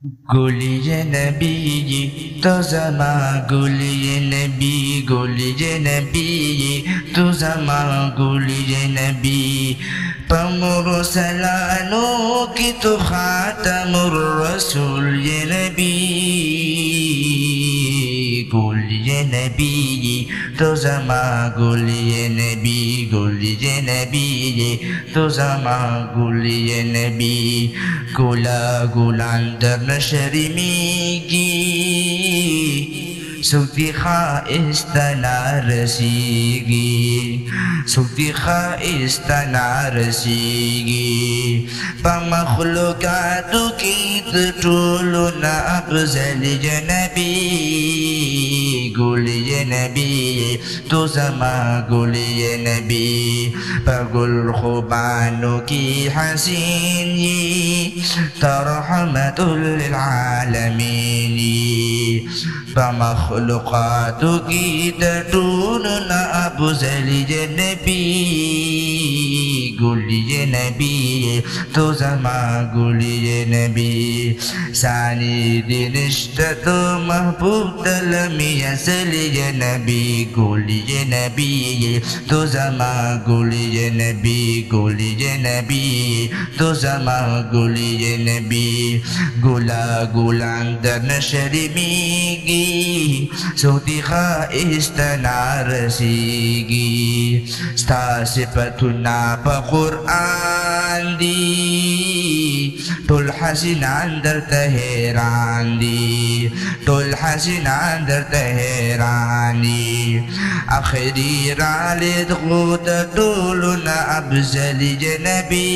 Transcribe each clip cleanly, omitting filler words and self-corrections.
گلی نبی تو زمان گلی نبی گلی نبی تو زمان گلی نبی پمرسلانو کی تو خاتم الرسول یا نبی گلی نبی تو زمان گلی نبی گلی نبی تو زمان گلی نبی گلا گلان در نشرمیگی سوتی خائست نارسیگی سوتی خائست نارسیگی پا مخلوقاتو کی تطولنا افضل جنبی گولی نبی تو زما گولی نبی پا گل خوبانو کی حسینی ترحمت للعالمین پا مخلوقاتو کی تطولنا افضل جنبی گولی نبی تو زما گولی نبی ثانی دینشت تو محبوب دلمی اصلی نبی گولی نبی تو زما گولی نبی گولی نبی تو زما گولی نبی گولا گولان در نشرمیگی سوتی خائست نارسیگی ستا صفتنا پا قرآن دی ټول حسینان درته حیران دي ټول حسینان درته حیران دي اخري رالد غود ټولنا افضل جنبي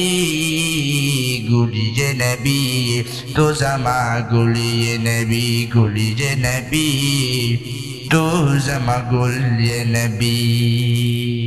ګولي جنبي تو زما ګولي نبي ګولي جنبي تو زما ګولي نبي